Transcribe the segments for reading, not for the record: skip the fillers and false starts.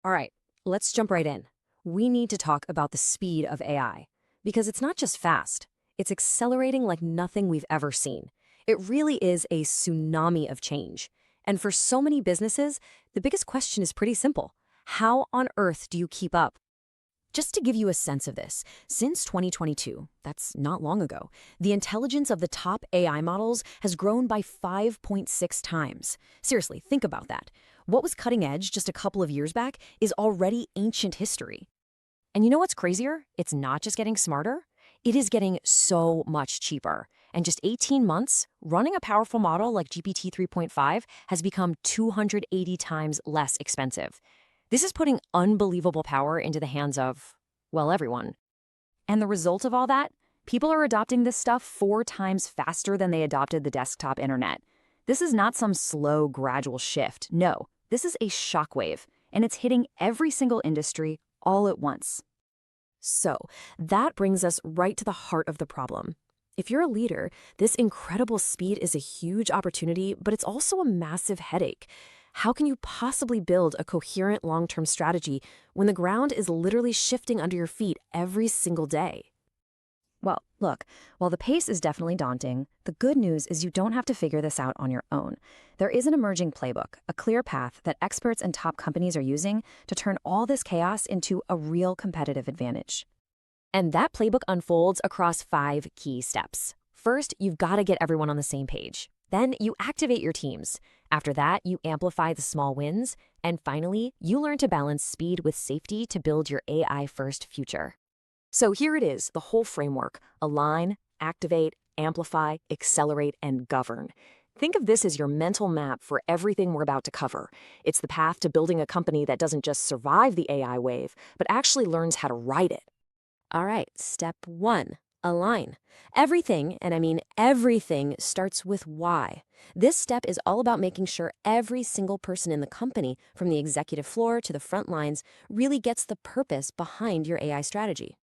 All right, let's jump right in. We need to talk about the speed of AI because it's not just fast, it's accelerating like nothing we've ever seen. It really is a tsunami of change. And for so many businesses, the biggest question is pretty simple. How on earth do you keep up? Just to give you a sense of this, since 2022, that's not long ago, the intelligence of the top AI models has grown by 5.6 times. Seriously, think about that. What was cutting edge just a couple of years back is already ancient history. And you know what's crazier? It's not just getting smarter, it is getting so much cheaper. In just 18 months, running a powerful model like GPT 3.5 has become 280 times less expensive. This is putting unbelievable power into the hands of, well, everyone. And the result of all that? People are adopting this stuff 4 times faster than they adopted the desktop internet. This is not some slow, gradual shift. No, this is a shockwave, and it's hitting every single industry all at once. So, that brings us right to the heart of the problem. If you're a leader, this incredible speed is a huge opportunity, but it's also a massive headache. How can you possibly build a coherent long-term strategy when the ground is literally shifting under your feet every single day? Well, look, while the pace is definitely daunting, the good news is you don't have to figure this out on your own. There is an emerging playbook, a clear path that experts and top companies are using to turn all this chaos into a real competitive advantage. And that playbook unfolds across 5 key steps. First, you've got to get everyone on the same page. Then you activate your teams. After that, you amplify the small wins. And finally, you learn to balance speed with safety to build your AI-first future. So here it is, the whole framework: align, activate, amplify, accelerate, and govern. Think of this as your mental map for everything we're about to cover. It's the path to building a company that doesn't just survive the AI wave, but actually learns how to ride it. All right, step 1, align. Everything, and I mean everything, starts with why. This step is all about making sure every single person in the company, from the executive floor to the front lines, really gets the purpose behind your AI strategy.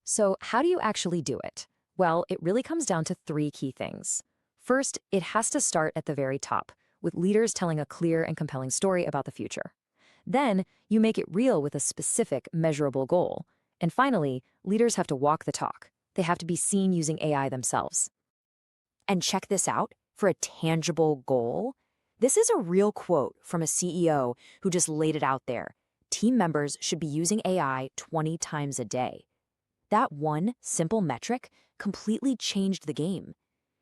So how do you actually do it? Well, it really comes down to 3 key things. First, it has to start at the very top, with leaders telling a clear and compelling story about the future. Then, you make it real with a specific, measurable goal. And finally, leaders have to walk the talk. They have to be seen using AI themselves. And check this out, for a tangible goal. This is a real quote from a CEO who just laid it out there. Team members should be using AI 20 times a day. That one simple metric completely changed the game.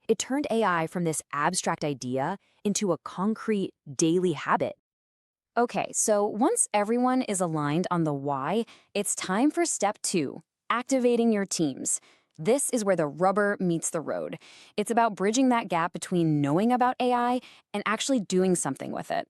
It turned AI from this abstract idea into a concrete daily habit. Okay, so once everyone is aligned on the why, it's time for step 2, activating your teams. This is where the rubber meets the road. It's about bridging that gap between knowing about AI and actually doing something with it.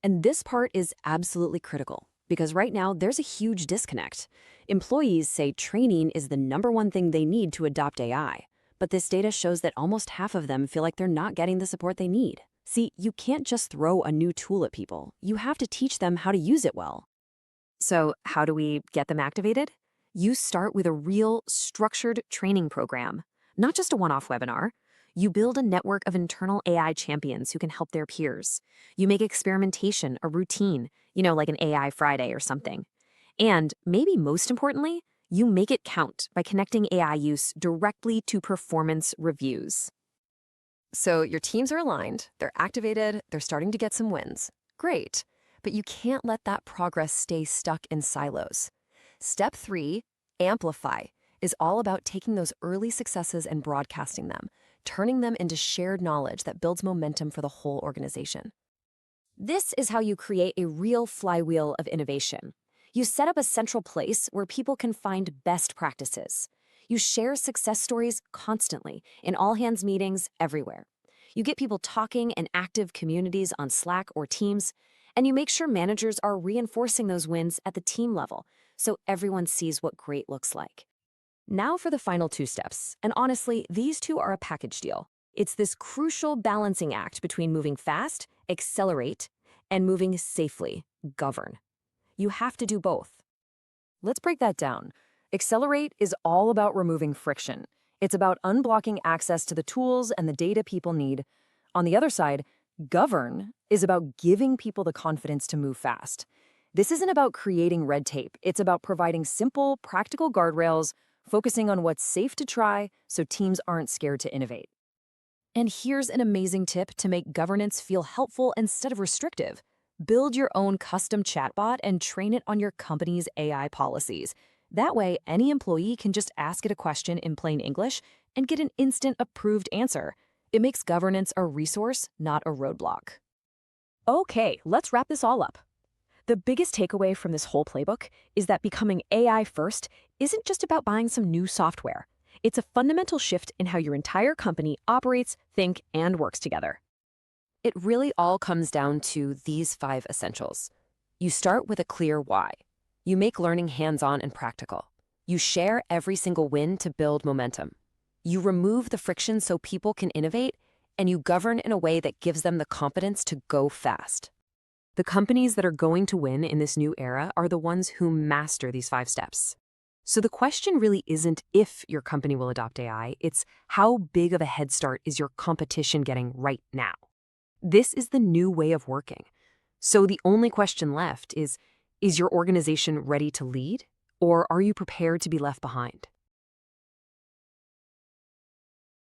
And this part is absolutely critical, because right now there's a huge disconnect. Employees say training is the #1 thing they need to adopt AI, but this data shows that almost half of them feel like they're not getting the support they need. See, you can't just throw a new tool at people. You have to teach them how to use it well. So how do we get them activated? You start with a real, structured training program, not just a one-off webinar. You build a network of internal AI champions who can help their peers. You make experimentation a routine, like an AI Friday or something. And maybe most importantly, you make it count by connecting AI use directly to performance reviews. So your teams are aligned, they're activated, they're starting to get some wins. Great, but you can't let that progress stay stuck in silos. Step 3, amplify, is all about taking those early successes and broadcasting them, turning them into shared knowledge that builds momentum for the whole organization. This is how you create a real flywheel of innovation. You set up a central place where people can find best practices. You share success stories constantly in all-hands meetings everywhere. You get people talking in active communities on Slack or Teams, and you make sure managers are reinforcing those wins at the team level so everyone sees what great looks like. Now for the final 2 steps, and honestly, these 2 are a package deal. It's this crucial balancing act between moving fast, accelerate, and moving safely, govern. You have to do both. Let's break that down. Accelerate is all about removing friction. It's about unblocking access to the tools and the data people need. On the other side, govern is about giving people the confidence to move fast. This isn't about creating red tape. It's about providing simple, practical guardrails, focusing on what's safe to try so teams aren't scared to innovate. And here's an amazing tip to make governance feel helpful instead of restrictive. Build your own custom chatbot and train it on your company's AI policies. That way, any employee can just ask it a question in plain English and get an instant approved answer. It makes governance a resource, not a roadblock. Okay, let's wrap this all up. The biggest takeaway from this whole playbook is that becoming AI first isn't just about buying some new software. It's a fundamental shift in how your entire company operates, thinks, and works together. It really all comes down to these 5 essentials. You start with a clear why. You make learning hands-on and practical. You share every single win to build momentum. You remove the friction so people can innovate, and you govern in a way that gives them the confidence to go fast. The companies that are going to win in this new era are the ones who master these 5 steps. So the question really isn't if your company will adopt AI, it's how big of a head start is your competition getting right now? This is the new way of working. So the only question left is your organization ready to lead, or are you prepared to be left behind?